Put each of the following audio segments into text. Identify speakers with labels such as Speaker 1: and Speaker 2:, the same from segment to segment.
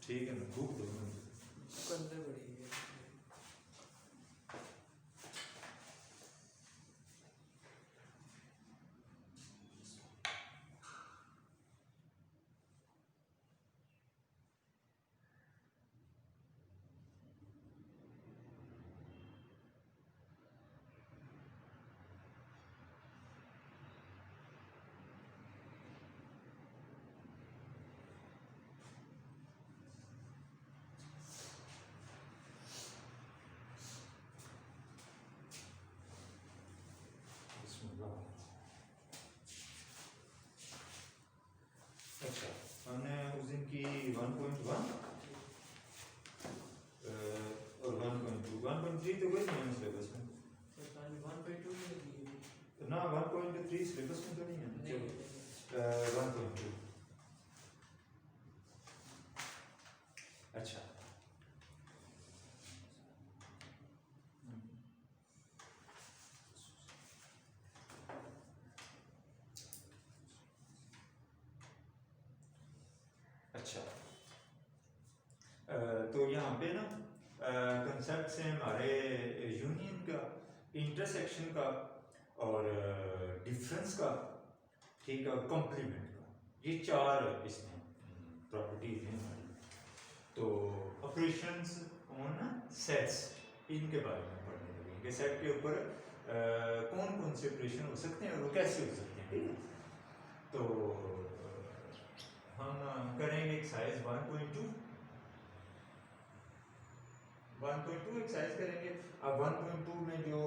Speaker 1: ठीक है ना, भूख दो ना।
Speaker 2: करने पड़ेगी।
Speaker 1: अच्छा, हमने उस दिन की 1.1 और 1.2 1.3 तो कोई नहीं है सिलेबस में
Speaker 2: पता नहीं 1.2 में लगी
Speaker 1: ना, 1.3 सिलेबस में तो नहीं है ना।
Speaker 2: नहीं
Speaker 1: चलो 1.2। अच्छा, अच्छा तो यहाँ पे ना कंसेप्ट से हमारे यूनियन का, इंटरसेक्शन का और डिफरेंस का, ठीक है, और कॉम्प्लीमेंट का, ये चार इसमें प्रॉपर्टीज हैं हमारी। तो ऑपरेशंस ऑन सेट्स, इनके बारे में पढ़ने लगेंगे। सेट के ऊपर कौन कौन से ऑपरेशन हो सकते हैं और वो कैसे हो सकते हैं, ठीक है। तो हम करेंगे एक्सरसाइज 1.2 एक्सरसाइज करेंगे। अब 1.2 में जो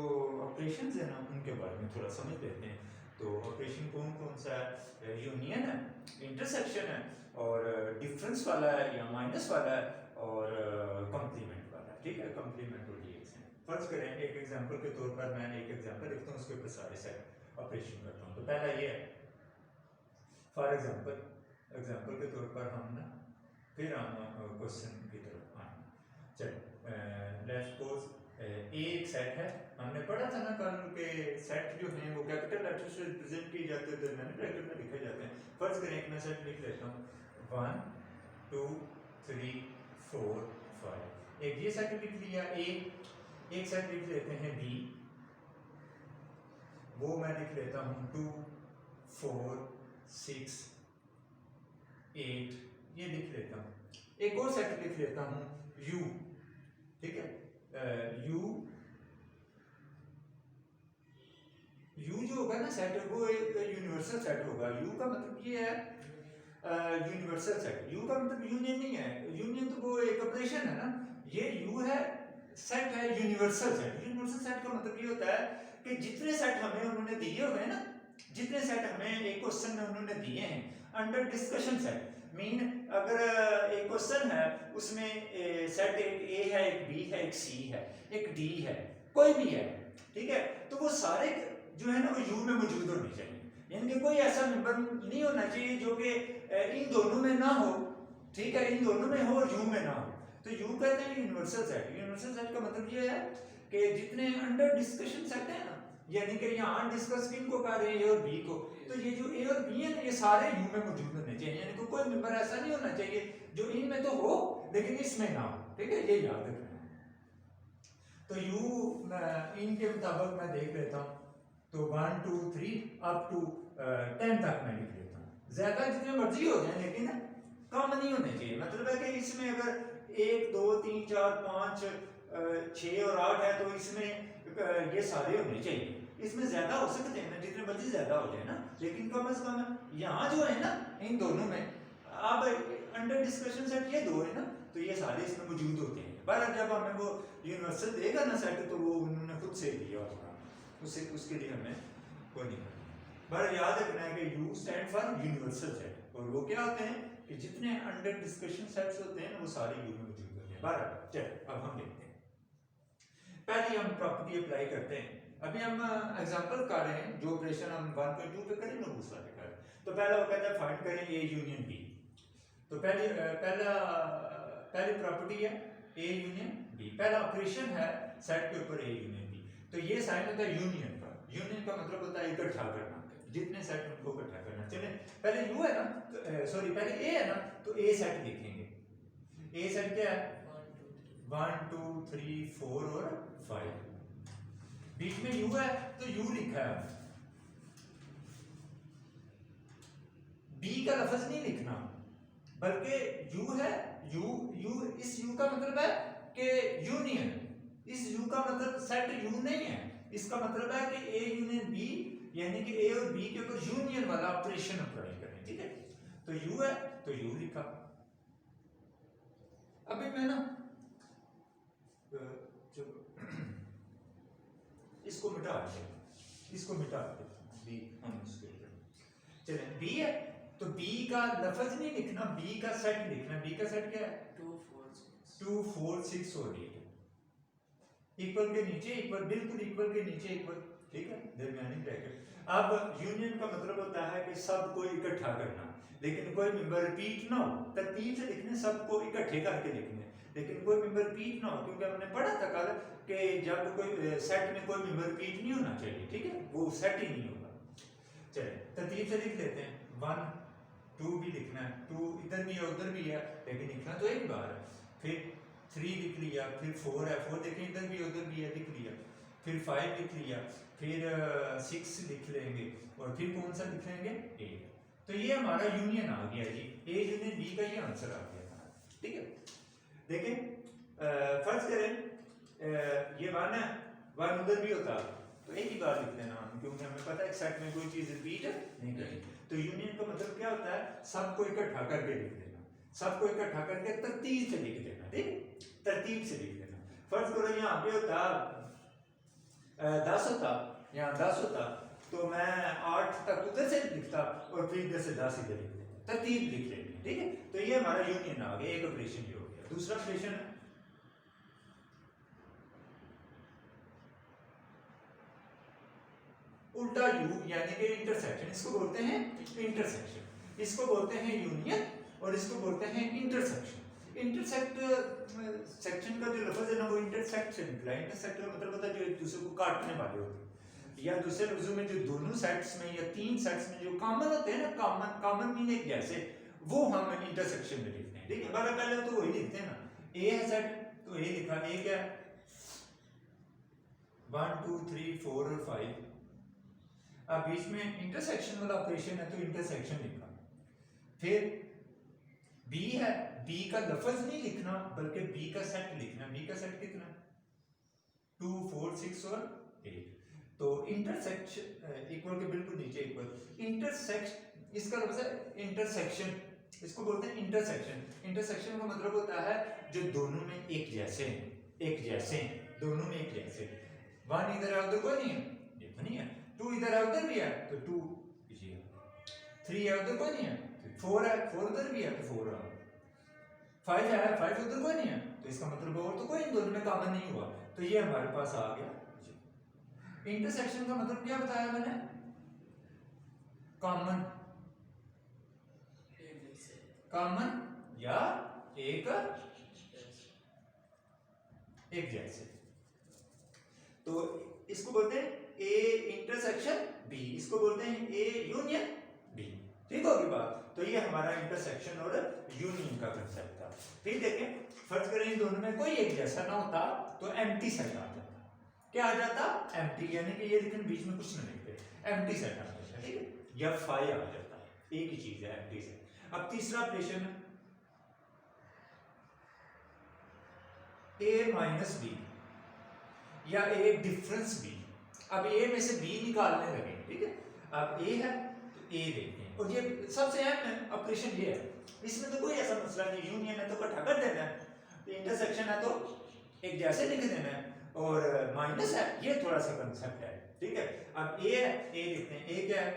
Speaker 1: ऑपरेशंस है ना, उनके बारे में थोड़ा समझ लेते हैं। तो ऑपरेशन कौन कौन सा है? यूनियन है, इंटरसेक्शन है, और डिफरेंस वाला है या माइनस वाला है, और कॉम्प्लीमेंट वाला है, ठीक है। कॉम्प्लीमेंट और डीएक्शन। फर्ज करें एक एग्जांपल के तौर पर मैं एक एग्जांपल लिखता हूँ, उसके ऊपर सारे सेट ऑपरेशन करता हूँ। तो पहला ये है, फॉर एग्जांपल के तौर पर हम ना, फिर हम क्वेश्चन की तरफ आए। चलो लेट्स सपोज एक सेट है। हमने पढ़ा था ना कल के सेट जो हैं वो कैपिटल लेटर से रिप्रेजेंट किए जाते हैं, दरमियानी ब्रैकेट में लिखे जाते हैं। फर्ज करें एक मैं सेट लिख लेता हूँ 1 2 3 4 5। एक ये सेट लिख लिया ए। एक सेट लिख लेते हैं बी, वो मैं लिख लेता हूँ 2 4 6 8, ये लिख लेता हूँ। एक और सेट लिख लेता हूँ यू, ठीक है। यू जो होगा ना सेट, वो एक यूनिवर्सल सेट होगा। यू का मतलब ये है यूनिवर्सल सेट। यू का मतलब यूनियन नहीं है, यूनियन तो वो एक ऑपरेशन है ना। ये यू है, सेट है यूनिवर्सल सेट। यूनिवर्सल सेट का मतलब ये होता है कि जितने सेट हमें उन्होंने दिए हुए हैं ना, जितने सेट हमें एक क्वेश्चन में उन्होंने दिए हैं अंडर डिस्कशन सेट, मीन अगर एक क्वेश्चन है उसमें सेट एक ए है, एक बी है, एक सी है, एक डी है, कोई भी है, ठीक है। तो वो सारे जो है ना वो यू में मौजूद होने चाहिए, यानी कि कोई ऐसा मेंबर नहीं होना चाहिए जो कि इन दोनों में ना हो, ठीक है, इन दोनों में हो और यू में ना हो। तो यू कहते हैं यूनिवर्सल सेट। यूनिवर्सल सेट का मतलब ये है कि जितने अंडर डिस्कशन सेट है ना, यानी कि यहाँ डिस्कस किनको कर रहे हैं, ए और बी को, तो ये जो ए और बी है ना, ये सारे यू में मौजूद होने चाहिए, यानी कि कोई मेंबर ऐसा नहीं होना चाहिए जो इनमें तो हो लेकिन इसमें ना हो, ठीक है, ये याद रखना। तो यू इनके मुताबिक मैं देख लेता हूँ, तो 1 2 3 अप टू 10 तक मैं लिख लेता हूँ। ज्यादा जितने मर्जी हो जाए लेकिन कम नहीं होने चाहिए। मतलब है कि इसमें अगर 1 2 3 4 5 6 और 8 है तो इसमें ये सारे होने चाहिए। इसमें ज्यादा हो सकते हैं ना, जितने मर्जी ज्यादा हो जाए ना, लेकिन कम से कम यहाँ जो है ना, इन दोनों में अब अंडर डिस्कशन सेट ये दो है ना, तो ये सारे इसमें मौजूद होते हैं। पर जब हमें वो यूनिवर्सल देगा ना सेट, तो वो उन्होंने खुद से दिया होगा, उसके लिए हमें कोई नहीं करना। पर याद रखना है कि you stand for universal set, और वो क्या होते हैं कि जितने अंडर डिस्कशन सेट्स होते हैं ना, वो सारे यू में मौजूद होते हैं। बराबर। चल अब हम देखते हैं, पहले हम प्रॉपर्टी अप्लाई करते हैं। अभी हम एग्जांपल कर रहे हैं, जो ऑपरेशन हम 1.2 पे करें ना, दूसरा पे करें। तो पहला वो कहता है फाइंड करें ए यूनियन बी। तो पहली प्रॉपर्टी है ए यूनियन बी। पहला ऑपरेशन है सेट के ऊपर ए यूनियन बी। तो ये साइन होता है यूनियन का। यूनियन का मतलब होता है इकट्ठा करना, जितने सेट उनको इकट्ठा करना। चले पहले यू है ना, सॉरी पहले ए है ना, तो ए सेट लिखेंगे। ए सेट क्या है?
Speaker 2: 1 2
Speaker 1: 1 2 3 4 और 5। बीच में यू है तो यू लिखा है, बी का लफ्ज नहीं लिखना बल्कि यू है। यू यू इस यू का मतलब है कि यूनियन, इस यू का मतलब सेट यू नहीं है, इसका मतलब है कि ए यूनियन बी, यानी कि ए और बी के ऊपर यूनियन वाला ऑपरेशन अप्लाई करें, ठीक है। तो यू है तो यू लिखा। अभी मैं ना इसको मिटा दें, इसको मिटा दें, बी हम इसके चलें, बी है तो बी का लफ्ज नहीं लिखना, बी का सेट लिखना। बी का सेट क्या है?
Speaker 2: 2 4 6
Speaker 1: 2 4 6 और 8। इक्वल के नीचे इक्वल, बिल्कुल इक्वल के नीचे इक्वल, ठीक है, दरमियानी ब्रैकेट। अब यूनियन का मतलब होता है कि सबको इकट्ठा करना, लेकिन कोई मेंबर रिपीट ना हो। तरतीब से लिखने, सबको इकट्ठे करके लिखने, लेकिन कोई मेंबर रिपीट ना हो, क्योंकि हमने पढ़ा था कल कि जब कोई सेट में कोई मेंबर रिपीट नहीं होना चाहिए, ठीक है, वो सेट ही नहीं होगा। चलिए तरतीब से लिख लेते हैं। 1 2 भी लिखना है, 2 इधर भी है उधर भी है, लेकिन लिखना तो एक बार है। फिर 3 लिख लिया, फिर 4 है, 4 देखें इधर भी उधर भी है, लिख लिया। फिर 5 लिख लिया, फिर 6 लिख लेंगे, और फिर कौन सा लिख लेंगे? 8। तो ये हमारा यूनियन आ गया जी, ए यूनियन बी का ये आंसर आ गया, ठीक है। देखें फर्ज करें ये 1 है, 1 उधर भी होता तो एक ही बार लिख लेना, क्योंकि हमें पता है सेट में कोई चीज रिपीट नहीं करनी। तो यूनियन का मतलब क्या होता है? सबको इकट्ठा करके लिख देना, सबको इकट्ठा करके तरतीब से लिख देना, ठीक, तरतीब से लिख देना। फर्ज करो यहाँ पे होता 10 होता, यहाँ 10 होता, तो मैं 8 तक उधर से लिखता और फिर इधर से 10 इधर लिख देता, तरतीब लिख लेनी, ठीक है। तो ये हमारा यूनियन आ गया, एक ऑपरेशन ये हो गया। दूसरा ऑपरेशन उल्टा यू, यानी कि इंटरसेक्शन, इसको बोलते हैं इंटरसेक्शन, इसको बोलते हैं यूनियन, और इसको बोलते हैं इंटरसेक्शन। इंटरसेक्ट सेक्शन का जो लफ्ज है ना, वो इंटरसेक्ट से निकला है। इंटरसेक्ट का मतलब होता है जो एक दूसरे को काटने वाले होते हैं, या दूसरे लफ्जों में जो दोनों सेट्स में या 3 सेट्स में जो कॉमन होते हैं ना, कॉमन मीन एक जैसे, वो हम इंटरसेक्शन में लिखते हैं, ठीक है। बार पहले तो वही लिखते हैं ना, ए है सेट तो ए लिखा, ए क्या है? 1 2 3 4 और 5। अब बीच में इंटरसेक्शन वाला ऑपरेशन है तो इंटरसेक्शन लिखा। फिर बी है, बी का लफ्ज नहीं लिखना बल्कि बी का सेट लिखना। बी का सेट कितना? 2 4 6 और 8। तो इंटरसेक्शन इक्वल के बिल्कुल नीचे इक्वल, इंटरसेक्शन, इसका लफ्ज है इंटरसेक्शन, इसको बोलते हैं इंटरसेक्शन। इंटरसेक्शन का मतलब होता है जो दोनों में एक जैसे हैं, एक जैसे हैं, दोनों में एक जैसे। 1 इधर है उधर कोई नहीं है, ये तो नहीं है। 2 इधर है उधर भी है तो 2 इसी है। 3 है उधर कोई नहीं है, 4 है, 4 उधर भी है तो 4 है। 5 है, 5 उधर कोई नहीं है, तो इसका मतलब और तो कोई इन दोनों में कॉमन नहीं हुआ, तो ये हमारे पास आ गया। इंटरसेक्शन का मतलब क्या बताया मैंने? कॉमन, कॉमन या एक जैसे। तो इसको बोलते हैं ए इंटरसेक्शन बी, इसको बोलते हैं ए यूनियन बी, ठीक होगी बात। तो ये हमारा इंटरसेक्शन और यूनियन का कंसेप्ट था। फिर देखें, फर्ज करें इन दोनों में कोई एक जैसा ना होता तो एम्प्टी सेट आ जाता। क्या आ जाता? एम्प्टी, यानी कि ये लेकिन बीच में कुछ नहीं लिखते, एम्प्टी सेट आ जाता, ठीक है, या फाई आ जाता, एक ही चीज है, एम्प्टी सेट। अब तीसरा ऑपरेशन है ए माइनस बी या ए डिफरेंस बी। अब ए में से बी निकालने लगे, ठीक है। अब ए है तो ए देखते हैं, और ये सबसे अहम ऑपरेशन ये है, इसमें तो कोई ऐसा मसला नहीं, यूनियन है तो इकट्ठा कर देना है, तो इंटरसेक्शन है तो एक जैसे लिख देना है, और माइनस है ये थोड़ा सा कंसेप्ट है, ठीक है। अब ए है, ए लिखते हैं, ए क्या है?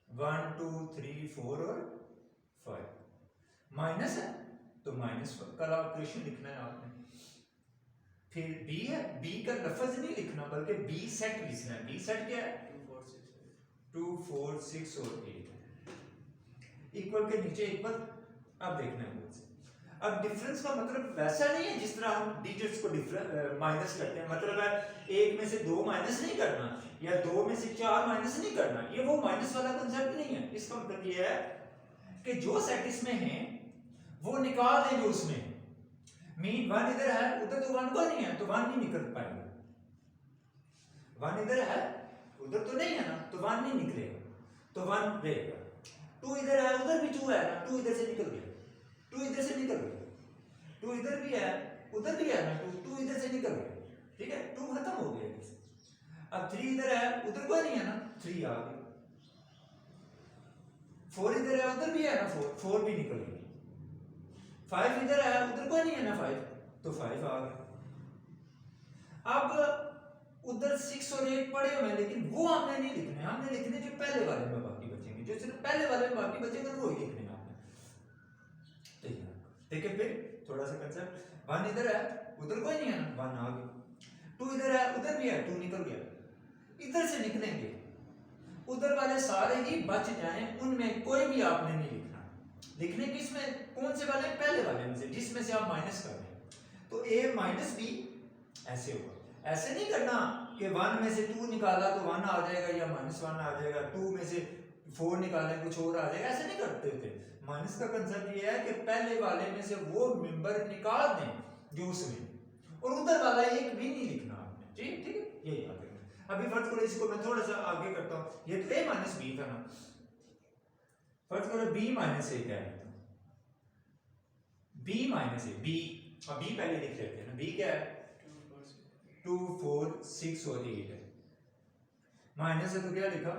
Speaker 1: 1 2 3 4 और 5। माइनस है तो माइनस का ऑपरेशन लिखना है आपने। फिर बी है, बी का लफ्ज नहीं लिखना बल्कि बी सेट लिखना है। बी सेट क्या है? 2 4 6 और 8 इक्वल के नीचे इक्वल। अब देखना है मुझसे, अब डिफरेंस का मतलब वैसा नहीं है जिस तरह हम डिजिट्स को माइनस करते हैं, मतलब है एक में से 2 माइनस नहीं करना या 2 में से 4 माइनस नहीं करना, ये वो माइनस वाला कंसेप्ट नहीं है। इसका मतलब ये है कि जो सेट इसमें है वो निकाल देंगे उसमें। मीन 1 इधर है, उधर तो 1 को नहीं है, तो 1 नहीं निकल पाएगा। 1 इधर है, उधर तो नहीं है ना, तो 1 नहीं निकलेगा, तो 1 रहेगा। 2 इधर है, उधर भी 2 है ना, 2 इधर से निकल गया, 2 इधर से निकल गया, 2 इधर भी है, उधर भी है ना, 2 इधर से निकल गया, ठीक है, 2 खत्म हो गया इधर से। अब 3 इधर है, उधर कोई नहीं है ना, 3 आ गया। 4 इधर है, उधर भी है ना, 4 भी निकल गया। 5 इधर है, उधर कोई नहीं है ना 5, तो 5 आ गया। अब उधर 6 और 8 पड़े हुए हैं, लेकिन वो हमने नहीं लिखने, हमने लिखने जो पहले वाले में बाकी बचेंगे, जो सिर्फ पहले वाले में बाकी बचेंगे वो ही लिखने हैं आपने। ठीक है, फिर थोड़ा सा कंसेप्ट, 1 इधर है, उधर कोई नहीं है ना, 1 आ गया। 2 इधर है, उधर भी है, 2 निकल गया। इधर से निकलेंगे, उधर वाले सारे ही बच जाएं, उनमें कोई भी आपने नहीं लिखना। लिखने किस में, कौन से वाले, पहले वाले में से, जिसमें से आप माइनस कर रहे हैं। तो a माइनस b ऐसे होगा। ऐसे नहीं करना कि 1 में से 2 निकाला तो 1 आ जाएगा या -1 आ जाएगा, 2 में से 4 निकाले कुछ और आ जाएगा, ऐसे नहीं करते थे। माइनस का कंसेप्ट ये है कि पहले वाले में से वो मेंबर निकाल दें जो उसमें, और उधर वाला एक भी नहीं लिखना आपने। ठीक ठीक है, ये याद रखना। अभी फर्ज करो इसको मैं थोड़ा सा आगे करता हूँ, ये तो a माइनस b था ना, फर्ज करो b माइनस a क्या है, b माइनस a, b, अब b पहले लिख लेते हैं ना, b क्या है, 2 4 6 और 8 है, माइनस है तो क्या लिखा,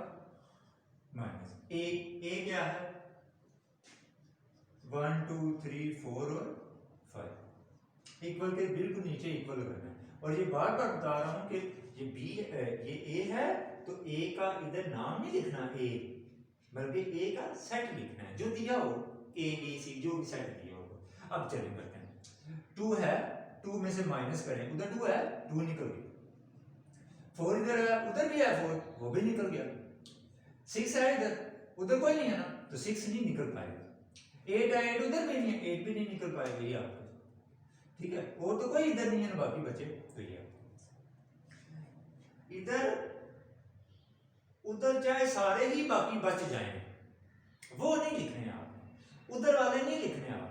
Speaker 1: माइनस a क्या है, 1 2 3 4 और 5, इक्वल के बिल्कुल नीचे इक्वल करना है। और ये बार बार बता रहा हूं कि ये b है, ये a है, तो a का इधर नाम नहीं लिखना a, बल्कि a का सेट लिखना है जो दिया हो, a b c जो भी सेट दिया हो। अब चलिए करते हैं, 2 है, 2 में से माइनस करें, उधर 2 है, 2 निकल गया। 4 इधर है, उधर भी है 4, वो भी निकल गया। 6 है इधर, उधर कोई नहीं है ना, तो 6 नहीं निकल पाएगा। 8 है, 8 उधर भी नहीं है, 8 भी नहीं निकल पाएगा, ये आपका। ठीक है, और तो कोई इधर नहीं है ना, बाकी बचे तो ये इधर उधर चाहे सारे ही बाकी बच जाएं, वो नहीं लिखने हैं आपने, उधर वाले नहीं लिखने हैं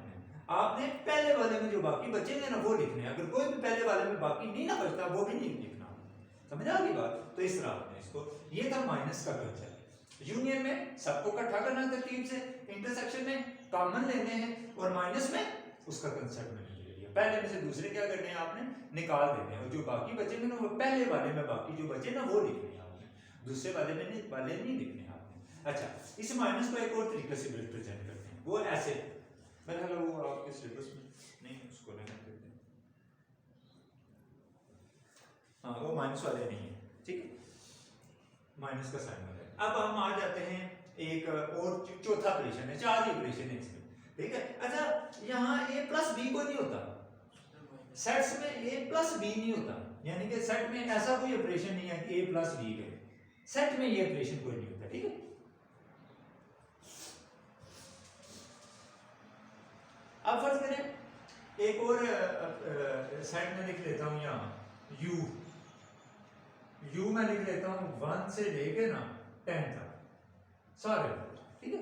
Speaker 1: आपने पहले वाले में जो बाकी बचेंगे ना वो लिखने हैं। अगर कोई भी पहले वाले में बाकी नहीं ना बचता, वो भी नहीं लिखना। समझ आ गई बात? तो इस तरह आपने इसको, ये था माइनस का कंसेप्ट। यूनियन में सबको इकट्ठा करना तरतीब से, इंटरसेक्शन में कॉमन लेने हैं, और माइनस में उसका कंसेप्ट मैंने ले लिया। पहले में से दूसरे क्या करने हैं आपने, निकाल देने हैं, और जो बाकी बचेंगे ना वो पहले वाले में बाकी जो बचे ना वो लिखने हैं आपने, दूसरे वाले में नहीं लिखने हैं आपने। अच्छा, इस माइनस को एक और तरीके से रिप्रेजेंट करते हैं, वो ऐसे, मैंने वो आपके सिलेबस में नहीं, उसको लेना देते हैं, हाँ वो माइनस वाले नहीं है, ठीक है, माइनस का साइन वाला है। अब हम आ जाते हैं एक और चौथा ऑपरेशन है, 4 ऑपरेशन है इसमें, ठीक है। अच्छा, यहाँ a प्लस b को नहीं होता, सेट्स में a प्लस b नहीं होता, यानी कि सेट में ऐसा कोई ऑपरेशन नहीं है कि a प्लस b है, सेट में ये ऑपरेशन कोई नहीं होता, ठीक है। अब फर्ज करें एक और सेट में लिख लेता हूं, यहाँ u में लिख लेता हूं 1 से लेके ना 10 तक सारे, ठीक है।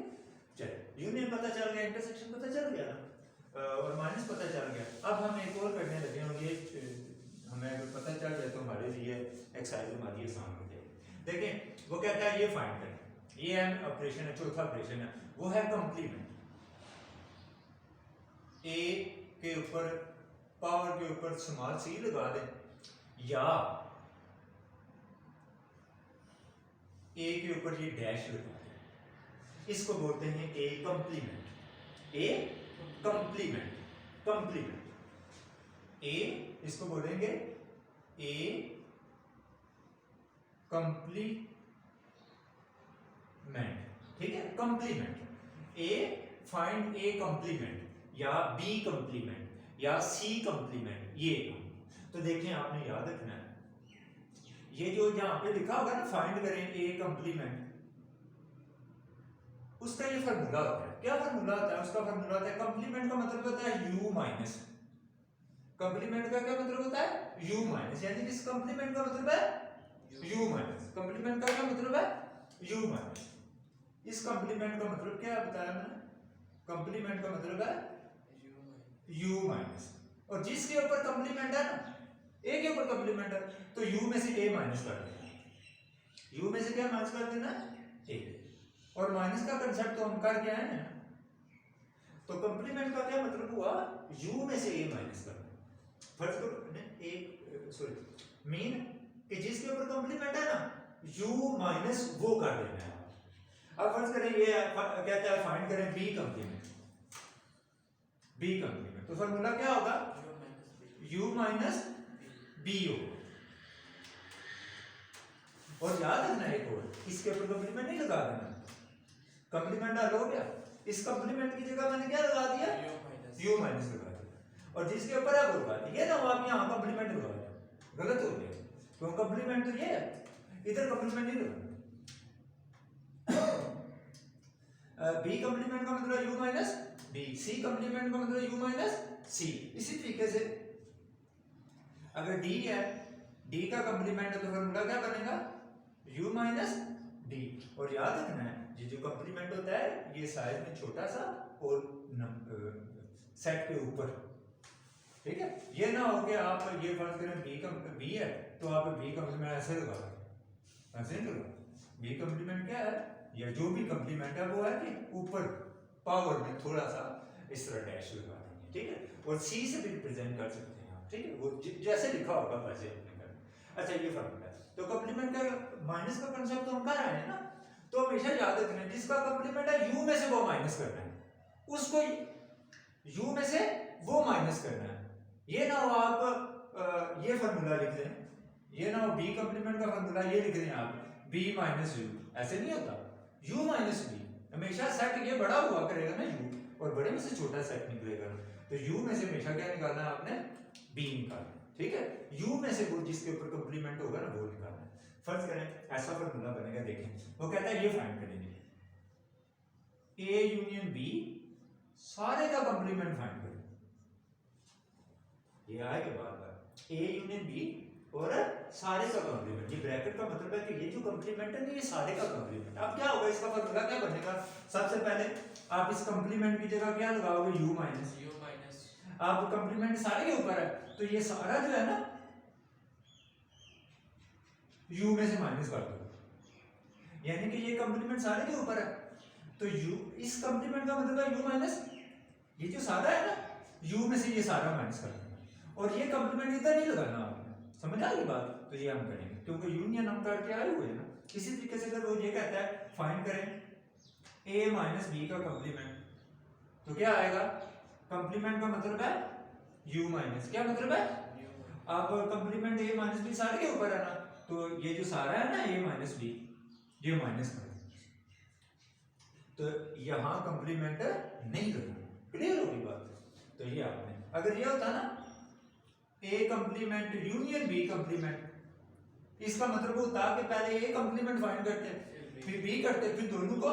Speaker 1: चलिए, यूनियन पता चल गया, इंटरसेक्शन पता चल गया ना, और माइनस पता चल गया। अब हम एक और करने लगे, और ये हमें अगर पता चल जाए तो हमारे लिए एक्सरसाइज हमारी आसान हो जाएगी। देखें वो कहता है ये फाइंड करें, ये है ऑपरेशन है, चौथा ऑपरेशन है, वो है कंप्लीमेंट। a के ऊपर पावर के ऊपर स्मॉल c लगा दें, या a के ऊपर ये डैश लगा दें, इसको बोलते हैं a complement. a complement, complement a, इसको बोलेंगे a कंप्लीमेंट, ठीक है, complement. a find a complement, या b कंप्लीमेंट, या c कंप्लीमेंट, ये। तो देखें आपने याद रखना है, ये जो यहाँ पे लिखा होगा ना फाइंड करें a कंप्लीमेंट, उसका ये फार्मूला होता है। क्या फार्मूला होता है उसका? फार्मूला होता है, कंप्लीमेंट का मतलब होता है u माइनस, कंप्लीमेंट का क्या मतलब होता है u माइनस, यानी कि इस कंप्लीमेंट का मतलब है u माइनस, कंप्लीमेंट का क्या मतलब है u माइनस। इस कंप्लीमेंट का मतलब क्या बताया मैंने? कंप्लीमेंट का मतलब है u माइनस, और जिसके ऊपर कंप्लीमेंट है ना, a के ऊपर कंप्लीमेंट है, तो u में से a माइनस कर देना, u में से क्या माइनस कर देना, a। और माइनस का कंसेप्ट तो हम कर क्या है, तो कंप्लीमेंट का क्या मतलब हुआ, u में से a माइनस करना। फर्ज करो एक सॉरी मीन कि जिसके ऊपर कंप्लीमेंट है ना, u माइनस वो कर देना है। अब फर्ज करें ये कहता है फाइंड करें b कंप्लीमेंट, तो फार्मूला क्या होगा, u माइनस b होगा। और याद रखना एक और, इसके ऊपर कंप्लीमेंट नहीं लगा देना, कंप्लीमेंट डाल हो गया, इस कंप्लीमेंट की जगह मैंने क्या लगा दिया, u माइनस लगा दिया, और जिसके ऊपर है वो लगा दिया। ये ना आप यहाँ कंप्लीमेंट लगा दिया, गलत हो गया, क्यों कंप्लीमेंट तो ये है, इधर कंप्लीमेंट नहीं लगाना। b कंप्लीमेंट का मतलब u minus b, c complement का मतलब u माइनस c। इसी तरीके से अगर d है, d का कंप्लीमेंट है तो फार्मूला क्या बनेगा, u माइनस d। और याद रखना है ये जो कंप्लीमेंट होता है ये साइज में छोटा सा और सेट के ऊपर, ठीक है। ये ना हो कि आप ये फर्ज करें b है तो आप b कंप्लीमेंट ऐसे लगा, ऐसे नहीं लगा। b कंप्लीमेंट क्या है, या जो भी कंप्लीमेंट है वो है कि ऊपर पावर में थोड़ा सा इस तरह डैश लगा देंगे, ठीक है। और c से भी रिप्रेजेंट कर सकते हैं आप, ठीक है, वो जैसे लिखा होगा वैसे अपने कर। अच्छा ये फॉर्मूला है, तो कंप्लीमेंट का माइनस का कांसेप्ट तो हम कर रहे हैं ना, तो हमेशा याद रखना जिसका कंप्लीमेंट है u में से वो माइनस करना है, उसको u में से वो माइनस करना है। ये ना हो आप ये फार्मूला लिख दें, ये ना हो b कंप्लीमेंट का फार्मूला ये लिख दें आप b माइनस u, ऐसे नहीं होता। u माइनस b, हमेशा सेट ये बड़ा हुआ करेगा ना u, और बड़े में से छोटा सेट निकलेगा, तो u में से हमेशा क्या निकालना है आपने, b निकालना, ठीक है। u में से वो जिसके ऊपर कंप्लीमेंट होगा ना वो निकालना है। फर्ज करें ऐसा फार्मूला बनेगा, देखें वो कहता है ये फाइंड करेंगे a यूनियन b, सारे का कंप्लीमेंट फाइंड करें। ये आए के बाद a यूनियन b और सारे का कंप्लीमेंट, ये ब्रैकेट का मतलब है कि ये जो कंप्लीमेंट है ना ये सारे का कंप्लीमेंट। अब क्या होगा, इसका फार्मूला क्या बनेगा, सबसे पहले आप इस कंप्लीमेंट की जगह क्या लगाओगे, u माइनस, आप कंप्लीमेंट सारे के ऊपर है तो ये सारा जो है ना u में से माइनस कर दो, यानी कि ये कंप्लीमेंट सारे के ऊपर है तो u, इस कंप्लीमेंट का मतलब है u माइनस, ये जो सारा है ना u में से ये सारा माइनस कर देना, और ये कंप्लीमेंट इधर नहीं लगाना आपने, समझ आ गई बात। तो ये हम करेंगे क्योंकि यूनियन हम करके आए हुए हैं ना। इसी तरीके से अगर वो ये कहता है फाइंड करें a माइनस b का कंप्लीमेंट, तो क्या आएगा, कंप्लीमेंट का मतलब है u माइनस, क्या मतलब है, आप कंप्लीमेंट a माइनस b सारे के ऊपर है ना, तो ये जो सारा है ना a माइनस b ये माइनस कर, तो यहाँ कंप्लीमेंट नहीं करना, क्लियर होगी बात। तो ये आपने अगर ये होता ना a complement union b complement, इसका मतलब होता कि पहले a कंप्लीमेंट फाइंड करते फिर b करते फिर दोनों को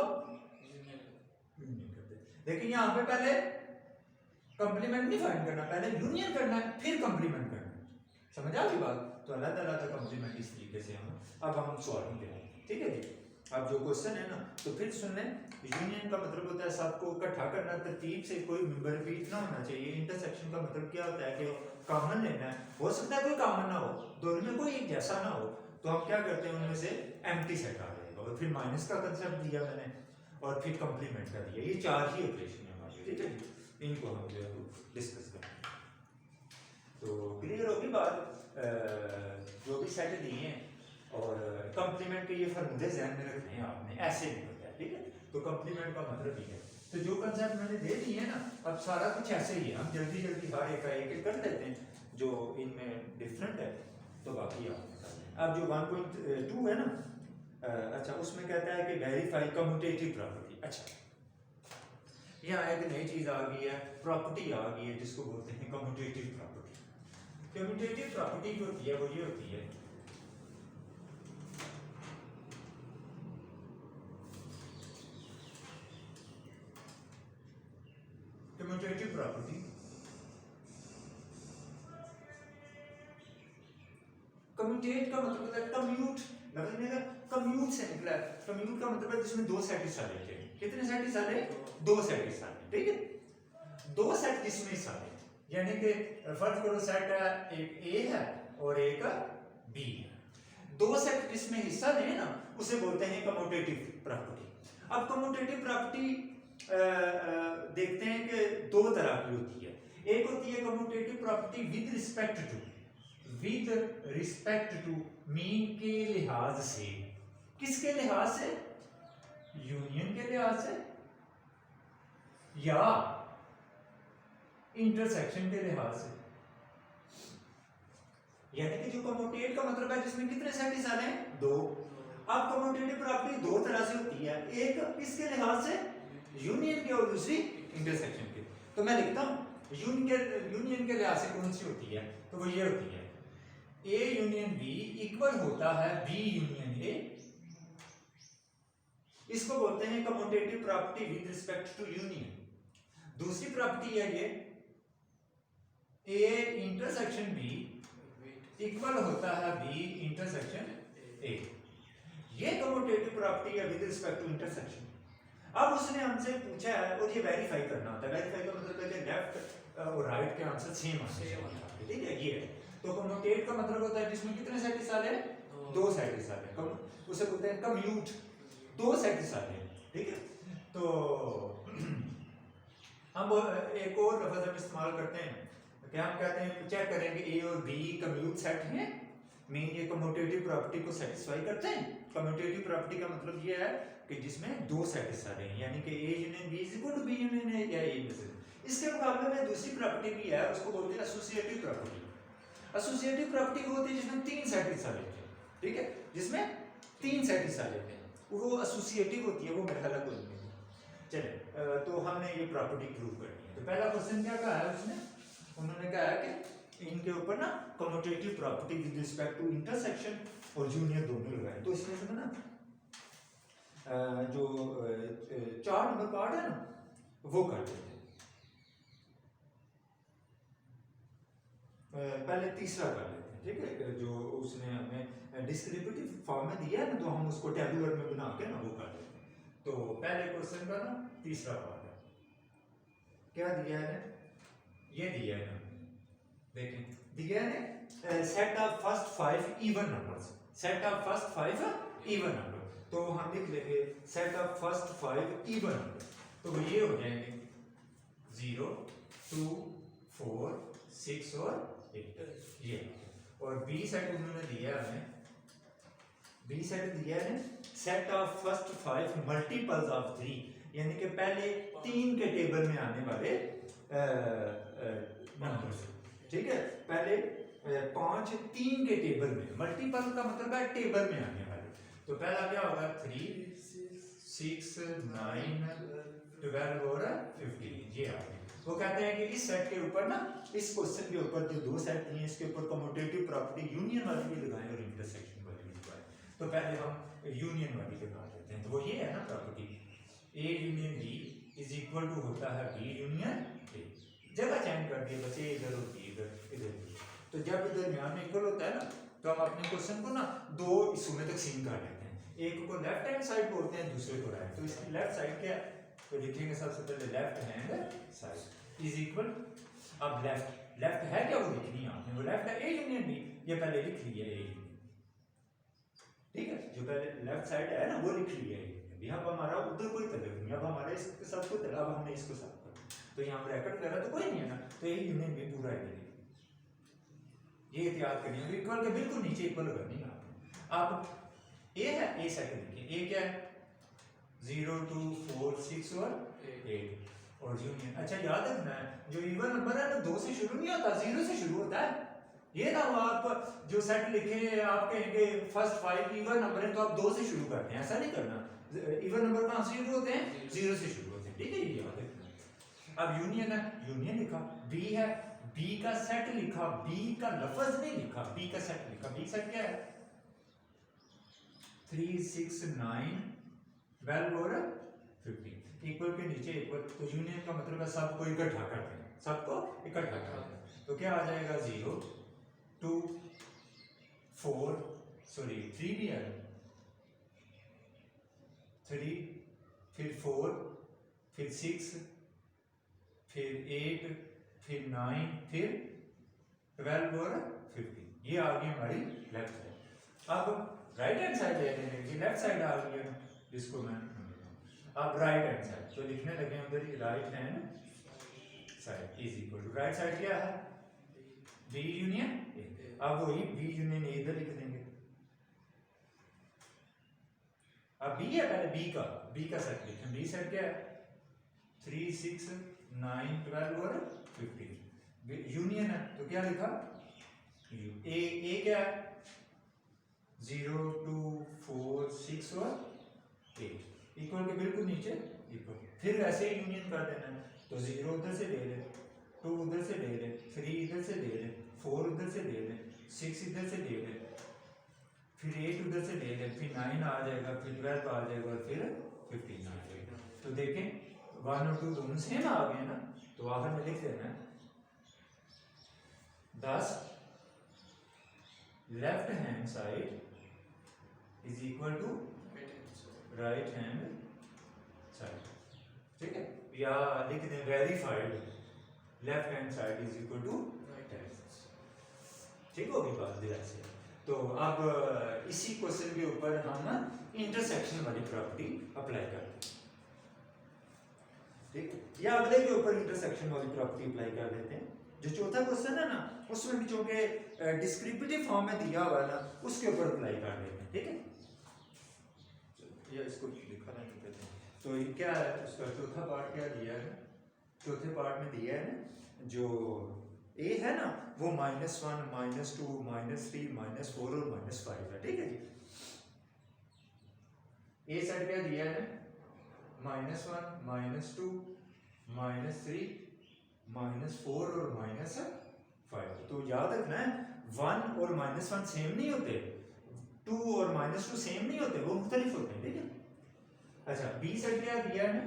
Speaker 1: यूनियन करते, लेकिन यहाँ पे पहले कंप्लीमेंट नहीं फाइंड करना, पहले यूनियन करना है फिर कंप्लीमेंट करना है, समझ आ गई बात। तो अलग अलग कंप्लीमेंट इस तरीके से हम अब हम सॉल्व करेंगे, ठीक है जी। अब जो क्वेश्चन है ना तो फिर सुन लें, यूनियन का मतलब होता है सबको इकट्ठा करना, तरतीब से कोई मेंबर रिपीट ना होना चाहिए। इंटरसेक्शन का मतलब क्या होता है कि कॉमन लेना है, हो सकता है कोई कॉमन ना हो, दोनों में कोई एक जैसा ना हो, तो हम क्या करते हैं उनमें से एम्प्टी सेट आ जाएगा, और फिर माइनस का कंसेप्ट दिया मैंने, और फिर कंप्लीमेंट का दिया, ये चार ही ऑपरेशन है हमारे, ठीक है जी। इनको हम जो है डिस्कस करेंगे, तो क्लियर होगी बात। जो भी सेट दिए हैं और कंप्लीमेंट के ये फार्मूले ध्यान में रखने हैं आपने, ऐसे निकलता है, ठीक है। तो कंप्लीमेंट का मतलब ये है, तो जो कंसेप्ट मैंने दे दिए हैं ना, अब सारा कुछ ऐसे ही है, हम जल्दी जल्दी हर एक का एक कर देते हैं जो इनमें डिफरेंट है, तो बाकी आप कर लें। अब जो 1.2 है ना, अच्छा उसमें कहता है कि वेरीफाई कम्यूटेटिव प्रॉपर्टी। अच्छा यहाँ एक नई चीज आ गई है, प्रॉपर्टी आ गई है जिसको बोलते हैं कम्यूटेटिव प्रॉपर्टी। कम्यूटेटिव प्रॉपर्टी जो होती है वो ये होती है कम्यूटेटिव प्रॉपर्टी, कम्यूटेट का मतलब होता है कम्यूट, लफ्ज में कम्यूट से निकला है। कम्यूट का मतलब है जिसमें दो सेट हिस्सा लेते हैं, कितने सेट हिस्सा ले, दो सेट हिस्सा ले, ठीक है, दो सेट जिसमें हिस्सा ले, यानी कि फर्ज करो सेट एक ए है और एक बी है, दो सेट जिसमें हिस्सा लें ना उसे बोलते हैं कम्यूटेटिव प्रॉपर्टी। अब कम्यूटेटिव प्रॉपर्टी देखते हैं कि दो तरह की होती है। एक होती है commutative property with respect to mean के लिहाज से। किसके लिहाज से? यूनियन के लिहाज से या इंटरसेक्शन के लिहाज से। यानी कि जो कम्यूटेट का मतलब है जिसमें कितने सेट हिस्सा हैं? दो। अब कम्यूटेटिव प्रॉपर्टी दो तरह से होती है, एक किसके लिहाज से? यूनियन के, और दूसरी इंटरसेक्शन के। तो मैं लिखता हूं यूनियन के लिहाज से कौन सी होती है, तो वो ये होती है ए यूनियन बी इक्वल होता है बी यूनियन ए। इसको बोलते हैं commutative property with respect to union. दूसरी प्रॉपर्टी है ये ए इंटरसेक्शन बी इक्वल होता है बी इंटरसेक्शन ए। ये कम्यूटेटिव प्रॉपर्टी है विद रिस्पेक्ट टू इंटरसेक्शन। अब उसने हमसे पूछा है और ये वेरीफाई करना होता है। वेरीफाई का मतलब है कि लेफ्ट और राइट के आंसर सेम आने चाहिए, ठीक है। ये है तो कम्यूटेट का मतलब होता है जिसमें कितने सेट हिस्सा है? दो सेट हिस्सा है। उसे बोलते हैं कम्यूट, दो सेट हिस्सा है, ठीक है। तो हम एक और लफ्ज हम इस्तेमाल करते हैं कि हम कहते हैं चेक करेंगे ए और बी कम्यूट सेट हैं, मीन ये कम्यूटेटिव प्रॉपर्टी को सेटिस्फाई करते हैं। कम्यूटेटिव प्रॉपर्टी का मतलब ये है कि जिसमें दो सेट हिस्सा रहे, यानी कि A union B is equal to B union A या ए में से। इसके मुकाबले में दूसरी प्रॉपर्टी भी है, उसको बोलते हैं एसोसिएटिव प्रॉपर्टी। एसोसिएटिव प्रॉपर्टी वो होती है जिसमें तीन सेट हिस्सा लेते हैं, ठीक है, जिसमें तीन सेट हिस्सा लेते हैं, वो एसोसिएटिव होती है। वो मेरा ख्याल कोई नहीं। चले तो हमने ये प्रॉपर्टी प्रूव करनी है। तो पहला क्वेश्चन क्या कहा है उसने? उन्होंने कहा है कि इनके ऊपर ना commutative property with respect to intersection और यूनियन दोनों लगाए। तो इसमें से ना जो 4 नंबर पार्ट है ना वो कर देते हैं। पहले तीसरा कर लेते हैं, ठीक है। जो उसने हमें डिस्क्रिप्टिव फॉर्म में दिया है ना, तो हम उसको टेबुलर में बना के ना वो कर लेते हैं। तो पहले क्वेश्चन का ना तीसरा पार्ट है, क्या दिया है? ये दिया है ना, देखें दिया है set of first 5 even numbers. Set of first 5 even number. तो हम लिख लेंगे set of first 5 even number. तो वो ये हो जाएंगे 0 2 4 6 और 8 ये। और बी सेट उन्होंने दिया है हमें, बी सेट दिया है set of first 5 multiples of 3, यानी कि पहले 3 के टेबल में आने वाले नंबर्स, ठीक है। पहले 5 3 के टेबल में, मल्टीपल का मतलब है टेबल में आने वाले। तो पहला क्या होगा 3 6 9 12 और 15 ये आ गए। वो कहते हैं कि इस सेट के ऊपर ना, इस क्वेश्चन के ऊपर जो दो सेट दिए इसके ऊपर कम्यूटेटिव प्रॉपर्टी यूनियन वाली भी लगाएं और इंटरसेक्शन वाली भी लगाएं। तो पहले हम यूनियन वाली लगा देते हैं। तो वो ये है ना property A union B is equal to होता है बी यूनियन ए। जगह चेंज कर दिए बच्चे, इधर होती है इधर। तो जब इधर दरमियान में इक्वल होता है ना, तो हम अपने क्वेश्चन को ना दो हिस्सों में तकसीम कर लेते हैं। एक को लेफ्ट हैंड साइड बोलते हैं, दूसरे को राइट। तो इसकी लेफ्ट साइड क्या है? तो लिखेंगे सबसे पहले left hand side is equal. अब लेफ्ट है क्या वो लिखनी है आपने, वो लेफ्ट है ए यूनियन बी, ये पहले लिख लिया ए यूनियन, ठीक है। जो पहले लेफ्ट साइड है ना वो लिख लिया है। अब हमारा उधर कोई तलब नहीं, अब हमारे इसके साथ कोई तलब, हमने इसको साथ करना। तो यहाँ ब्रैकेट वगैरह तो कोई नहीं है ना, तो ए यूनियन बी पूरा है ये एहतियात करनी है। इक्वल के बिल्कुल नीचे इक्वल करनी है आपने। अब ए है, ए सेट लिखिए। ए क्या है? 0 2 4 6 और 8 और यूनियन। अच्छा याद रखना है जो इवन नंबर है ना 2 से शुरू नहीं होता, 0 से शुरू होता है। ये ना हो आप जो सेट लिखे आप कहेंगे फर्स्ट 5 इवन नंबर है तो आप 2 से शुरू करते हैं, ऐसा नहीं करना। इवन नंबर कहां से शुरू होते हैं? 0 से शुरू होते हैं, ठीक है। ये याद रखना। अब यूनियन है, यूनियन लिखा। बी है, बी का सेट लिखा, बी का लफ्ज नहीं लिखा, बी का सेट लिखा। बी सेट क्या है? 3 6 9 12 और 15 इक्वल के नीचे इक्वल। तो यूनियन का मतलब है सबको इकट्ठा करते हैं, सबको इकट्ठा करते हैं। तो क्या आ जाएगा 0 2 4 सॉरी 3 भी है, 3 फिर 4 फिर 6 फिर 8 फिर 9, फिर 12 और 15, ये आ गई हमारी लेफ्ट साइड। अब राइट हैंड साइड ले लेंगे, ये लेफ्ट साइड आ गई है जिसको मैं अब राइट हैंड साइड तो लिखने लगे उधर ही, right hand side is equal to, right side क्या है बी यूनियन ए। अब वही बी यूनियन ए इधर लिख देंगे। अब बी है, पहले बी का सेट लिखें। बी सेट क्या है 3, 6, 9, 12 और 15, यूनियन है तो क्या लिखा यू। ए क्या है 0, 2, 4, 6 और 8, इक्वल के बिल्कुल नीचे इक्वल। फिर वैसे ही यूनियन कर देना है तो 0 उधर से ले ले, 2 उधर से ले ले, 3 इधर से ले ले, 4 उधर से ले ले, 6 इधर से ले ले, फिर 8 उधर से ले ले, फिर 9 आ जाएगा, फिर 12 आ जाएगा, फिर 15 आ जाएगा। तो देखें 1 और 2 दोनों सेम आ गए ना, तो आखिर में लिख देना है 10 left hand side is equal to right hand side, ठीक है। या लिख दें verified left hand side is equal to right hand, ठीक होगी बात ऐसे। तो अब इसी क्वेश्चन के ऊपर हम इंटरसेक्शन वाली प्रॉपर्टी अप्लाई करते हैं, ठीक है। या अगले के ऊपर इंटरसेक्शन वाली प्रॉपर्टी अप्लाई कर देते हैं। जो चौथा क्वेश्चन है ना उसमें भी चूंकि डिस्क्रिप्टिव फॉर्म में दिया हुआ है ना, उसके ऊपर अप्लाई कर देते हैं, ठीक है। या इसको लिखा नहीं कहते हैं। तो ये क्या है उसका चौथा पार्ट क्या दिया है, चौथे पार्ट में दिया है ना जो ए है ना वो -1, -2, -3, -4 और -5 है, ठीक है जी। ए सेट क्या दिया है -1, -2, -3, -4 और -5। तो याद रखना है 1 और -1 सेम नहीं होते, 2 और -2 सेम नहीं होते, वो मुख्तलिफ होते हैं, ठीक है। अच्छा बी सेट क्या दिया है,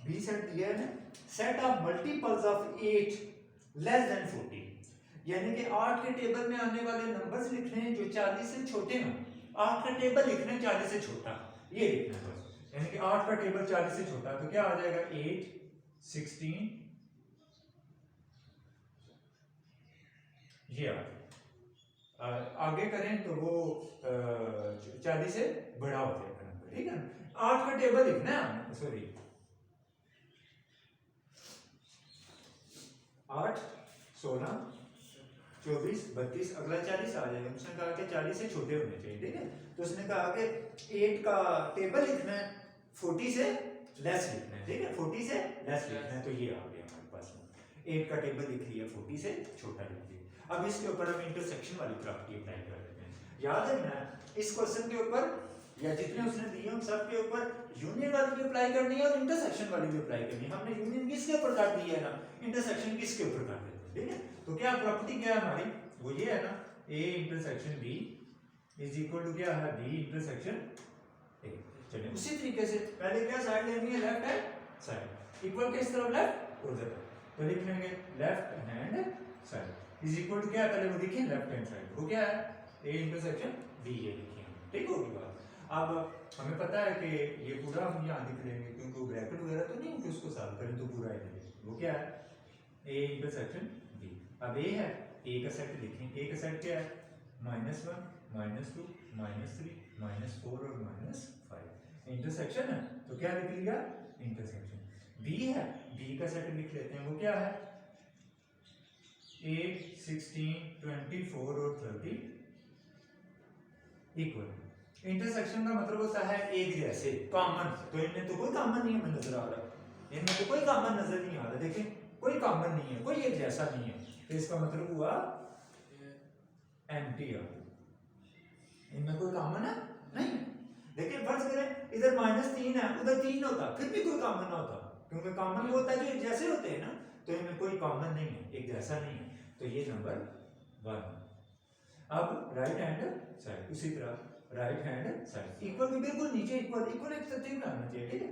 Speaker 1: बी सेट दिया है set of multiples of 8 less than 40, यानी कि 8 के टेबल में आने वाले नंबर्स लिखने हैं जो 40 से छोटे हों। 8 का टेबल लिखना है 40 से छोटा, ये लिखना है बस, यानी कि 8 का टेबल 40 से छोटा, तो क्या आ जाएगा 8, 16, ये आगे करें तो वो 40 से बड़ा हो जाएगा नंबर, ठीक है ना। 8 का टेबल लिखना है, सॉरी 8, 16, 24, 32, अगला 40 आ जाएगा। उसने कहा कि 40 से छोटे होने चाहिए, ठीक है। तो उसने कहा कि 8 का टेबल लिखना है 40 से लेस लिखना है, ठीक है, 40 से लेस लिखना है। तो ये आ गया हमारे पास में 8 का टेबल लिख लिया, 40 से छोटा लिख लिया। अब इसके ऊपर हम इंटरसेक्शन वाली प्रॉपर्टी अप्लाई कर देते हैं। याद रखना है इस क्वेश्चन के ऊपर या जितने उसने दिए उन सब के ऊपर यूनियन वाली भी अप्लाई करनी है और इंटरसेक्शन वाली भी अप्लाई करनी है। हमने यूनियन किसके ऊपर कर दी है ना, इंटरसेक्शन किसके ऊपर कर देते हैं, ठीक है। तो क्या प्रॉपर्टी क्या है हमारी, वो ये है ना A intersection B is equal to क्या है B इंटरसेक्शन A। चलिए उसी तरीके से पहले क्या साइड लेनी है, लेफ्ट हैंड साइड, इक्वल किस तरफ, लेफ्ट उधर, तो लिख लेंगे left hand side is equal to क्या है, पहले वो देखिए लेफ्ट हैंड साइड, वो क्या है A इंटरसेक्शन B, ये लिखिए, ठीक होगी बात। अब हमें पता है कि ये पूरा हम यहाँ लिख लेंगे क्योंकि वो ब्रैकेट वगैरह तो नहीं कि उसको सॉल्व करें तो पूरा ही लिखेंगे। वो क्या है A इंटरसेक्शन B। अब A है, A का सेट लिखें, A का सेट क्या है -1, -2, -3, -4 और -5, इंटरसेक्शन है तो क्या लिख लिया इंटरसेक्शन। B है, B का सेट लिख लेते हैं, वो क्या है 8, 16, 24 और 30 इक्वल। इंटरसेक्शन का मतलब होता है एक जैसे, कॉमन, तो इनमें तो कोई कॉमन नहीं हमें नजर आ रहा, इनमें तो कोई कॉमन नजर नहीं आ रहा, देखें कोई कॉमन नहीं है, कोई एक जैसा नहीं है, तो इसका मतलब हुआ एम्प्टी आ, इनमें कोई कॉमन है नहीं। देखिए फर्ज करें इधर -3 है उधर 3 होता फिर भी कोई कॉमन ना होता, क्योंकि कॉमन वो होता है जो एक जैसे होते हैं ना, तो इनमें कोई कॉमन नहीं है, एक जैसा नहीं है, तो ये नंबर 1। अब राइट हैंड साइड उसी तरह राइट हैंड साइड इक्वल के बिल्कुल नीचे इक्वल एक तरतीब में आना चाहिए, ठीक है।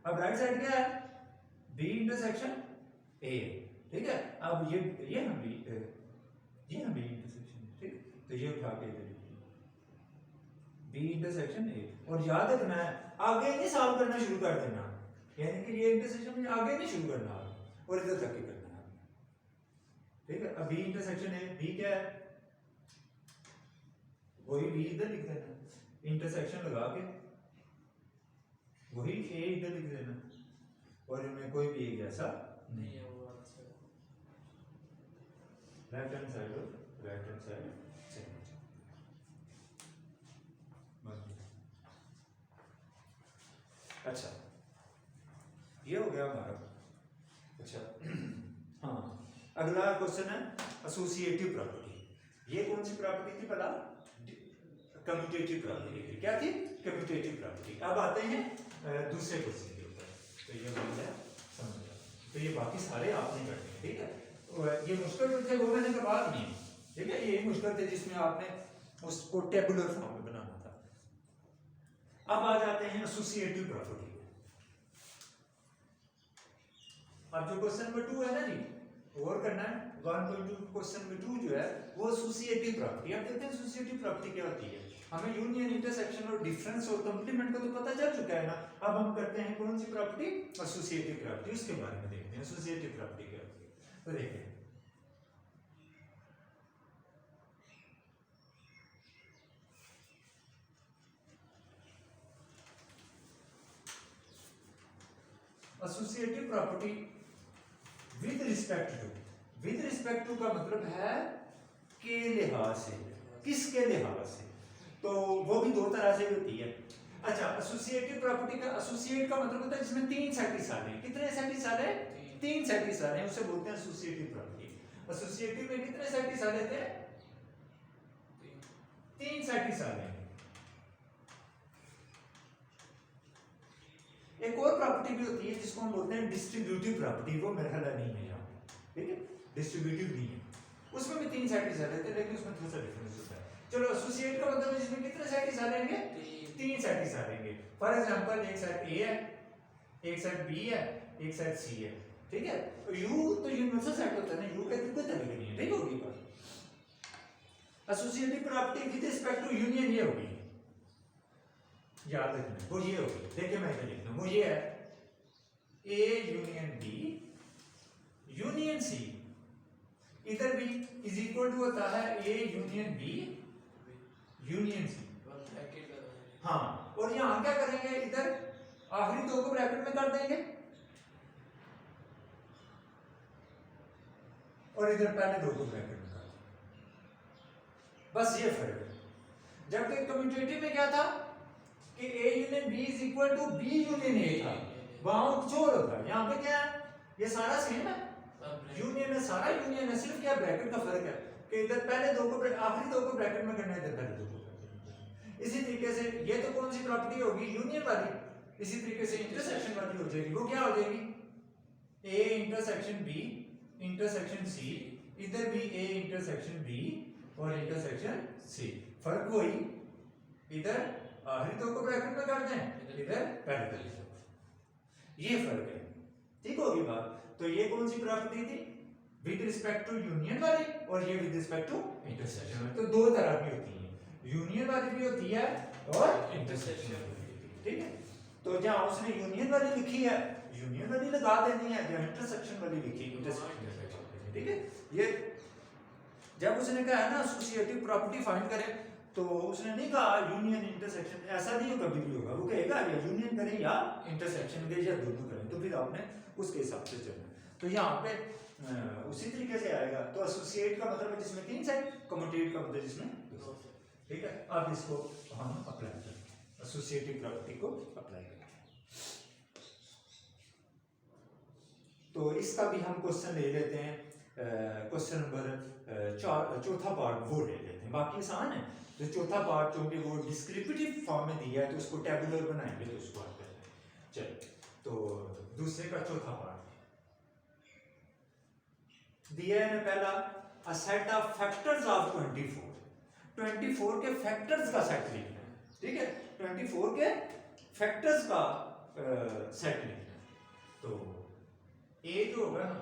Speaker 1: अब राइट साइड क्या है B इंटरसेक्शन A, ठीक है। अब ये हम B इंटरसेक्शन, ठीक, तो ये उठा के इधर B इंटरसेक्शन A, और याद रखना है आगे नहीं सॉल्व करना शुरू कर देना, यानी कि ये इंटरसेक्शन में आगे नहीं शुरू करना है और इधर तक ही करना है, ठीक है। अब बी इंटरसेक्शन है, बी क्या है, वही बी इधर लिख देना, इंटरसेक्शन लगा के वही ए इधर लिख देना, और इनमें कोई भी एक जैसा नहीं है। लेफ्ट हैंड साइड और राइट हैंड साइड सेम। अच्छा, ये हो गया हमारा। अच्छा हाँ, अगला क्वेश्चन है एसोसिएटिव प्रॉपर्टी। ये कौन सी प्रॉपर्टी थी पता? कम्यूटेटिव प्रॉपर्टी थी। क्या थी? Commutative property. अब आते हैं दूसरे क्वेश्चन के ऊपर। तो ये हो गया समझ गया। तो ये बाकी सारे आपने करने हैं, ठीक है। ये मुश्किल जो थे वो मैंने करवा दिए, ठीक है। ये मुश्किल थे जिसमें आपने उसको टेबुलर फॉर्म में बनाना था। अब आ जाते हैं एसोसिएटिव प्रॉपर्टी। अब जो क्वेश्चन नंबर 2 है ना जी, और करना है 1.2 क्वेश्चन नंबर 2 जो है वो एसोसिएटिव प्रॉपर्टी। अब देखते हैं एसोसिएटिव प्रॉपर्टी क्या होती है। हमें यूनियन, इंटरसेक्शन और डिफरेंस और कंप्लीमेंट को तो पता चल चुका है ना। अब हम करते हैं कौन सी प्रॉपर्टी? Associative property. उसके बारे में देखते हैं एसोसिएटिव प्रॉपर्टी क्या होती है। तो देखिए associative property with respect to का मतलब है के लिहाज से, किसके लिहाज से। तो वो भी दो तरह से होती है। अच्छा, एसोसिएटिव प्रॉपर्टी का एसोसिएट का मतलब होता है जिसमें 3 सेट हिस्सा हैं। कितने सेट हिस्सा हैं? 3 सेट हिस्सा हैं, उसे बोलते हैं एसोसिएटिव प्रॉपर्टी। एसोसिएटिव में कितने सेट हिस्सा लेते हैं? 3 सेट हिस्सा लेंगे। एक और प्रॉपर्टी भी होती है जिसको हम बोलते हैं डिस्ट्रीब्यूटिव प्रॉपर्टी। वो मेरे ख्याल नहीं है यहाँ, ठीक है, डिस्ट्रीब्यूटिव नहीं है। उसमें भी 3 सेट हिस्सा लेते हैं, लेकिन उसमें थोड़ा सा डिफरेंस होता है। चलो, एसोसिएट का मतलब है जिसमें कितने सेट हिस्सा लेंगे? 3 सेट हिस्सा लेंगे। फॉर एग्जांपल, एक सेट ए है, एक सेट बी है, एक सेट सी है, ठीक है। यू तो यूनिवर्सल सेट होता है ना, यू का कोई तरीका नहीं है, ठीक होगी बात। Associative property with respect to union ये होगी, याद रखना, वो ये होगी। देखिए मैं इधर लिखना, वो ये है A union B union C. इधर भी इज इक्वल टू होता है A union B union C. हाँ, और यहां क्या करेंगे? इधर आखिरी दो को ब्रैकेट में कर देंगे और इधर पहले दो को ब्रैकेट में कर देंगे। बस ये फर्क है। जबकि कम्यूटेटिव में क्या था कि A union B is equal to B union A था, वहां कुछ और होता है। यहाँ पे क्या है? ये सारा सेम है, यूनियन है, सारा यूनियन है, सिर्फ क्या ब्रैकेट का फर्क है कि इधर पहले दो को आखिरी दो को ब्रैकेट में करना है, इधर पहले दो को ब्रैकेट में करना है। इसी तरीके से ये तो कौन सी प्रॉपर्टी होगी? यूनियन वाली। इसी तरीके से इंटरसेक्शन वाली हो जाएगी। वो क्या हो जाएगी? A intersection B intersection C. इधर भी ए इंटरसेक्शन बी और इंटरसेक्शन सी। फर्क वही, इधर आखिरी दो को ब्रैकेट में कर दें, इधर पहले कर दें। ये फर्क है, ठीक होगी बात। तो ये कौन सी प्रॉपर्टी थी? विद रिस्पेक्ट टू यूनियन वाली, और ये विद रिस्पेक्ट टू इंटरसेक्शन वाली। तो दो तरह की होती है, यूनियन वाली भी होती है और इंटरसेक्शन वाली भी होती है, ठीक है। तो जहां उसने यूनियन वाली लिखी है, यूनियन वाली लगा देनी है, जहां इंटरसेक्शन वाली लिखी, इंटरसेक्शन वाली लगा देनी है, ठीक है। ये जब उसने कहा है ना एसोसिएटिव प्रॉपर्टी फाइंड करें, तो उसने नहीं कहा यूनियन इंटरसेक्शन, ऐसा नहीं कभी भी होगा। वो कहेगा या यूनियन करें या इंटरसेक्शन करें या दोनों करें, तो फिर आपने उसके हिसाब से चलना। तो यहाँ पे उसी तरीके से आएगा। तो एसोसिएट का मतलब है जिसमें 3 सेट, कम्यूटेट का मतलब जिसमें 2 सेट, ठीक है। अब इसको हम अप्लाई करें, एसोसिएटिव प्रॉपर्टी को अप्लाई करें। तो इसका भी हम क्वेश्चन ले लेते हैं, क्वेश्चन नंबर 4, चौथा पार्ट वो ले लेते हैं। बाकी आसान है। जो चौथा पार्ट क्योंकि वो डिस्क्रिप्टिव फॉर्म में दिया है, तो उसको टेबुलर बनाएंगे, तो उसको आप करते हैं। चलो, तो दूसरे का चौथा पार्ट दिया है पहला, a set of factors of 24 के फैक्टर्स का सेट लिखना है, ठीक है। 24 के फैक्टर्स का सेट लिखना है। तो ए जो होगा ना,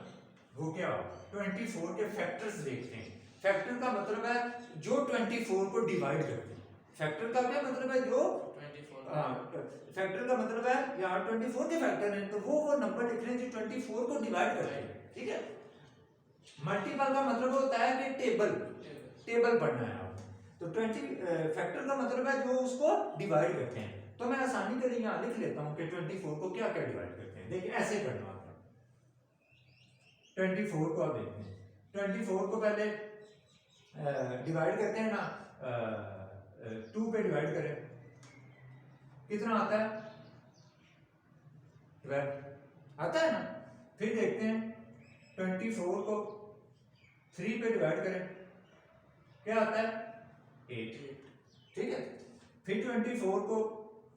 Speaker 1: वो क्या होगा? 24 के फैक्टर्स देखते हैं। फैक्टर का मतलब है जो 24 को डिवाइड करते हैं। फैक्टर का क्या मतलब है? जो फैक्टर का मतलब है यहाँ 24 के फैक्टर हैं, तो वो नंबर लिख रहे हैं जो 24 को डिवाइड करते हैं, ठीक है। मल्टीपल का मतलब होता है कि टेबल पढ़ना है आपको, तो 20 फैक्टर का मतलब है जो उसको डिवाइड करते हैं। तो मैं आसानी के लिए यहाँ लिख लेता हूँ कि 24 को क्या क्या डिवाइड करते हैं। देखिए ऐसे करना आपका, 24 को आप देखते हैं, 24 को पहले डिवाइड करते हैं ना, 2 पे डिवाइड करें, कितना आता है 12 आता है ना। फिर देखते हैं 24 को 3 पे डिवाइड करें, क्या आता है 8, ठीक है। फिर 24 को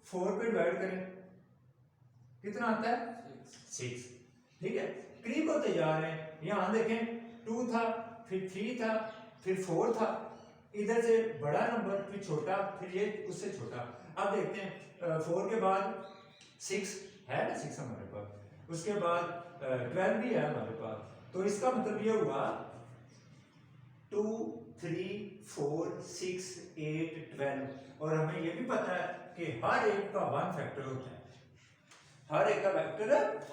Speaker 1: 4 पे डिवाइड करें, कितना आता है 6, ठीक है। करीब होते जा रहे हैं, यहाँ देखें 2 था, फिर 3 था, फिर 4 था, इधर से बड़ा नंबर, फिर छोटा, फिर ये उससे छोटा। अब देखते हैं 4 के बाद 6 है ना, 6 हमारे पास, उसके बाद 12 भी है हमारे पास, तो इसका मतलब ये हुआ 2 3 4 6 8 12। और हमें ये भी पता है कि हर एक का 1 फैक्टर होता है, हर एक का फैक्टर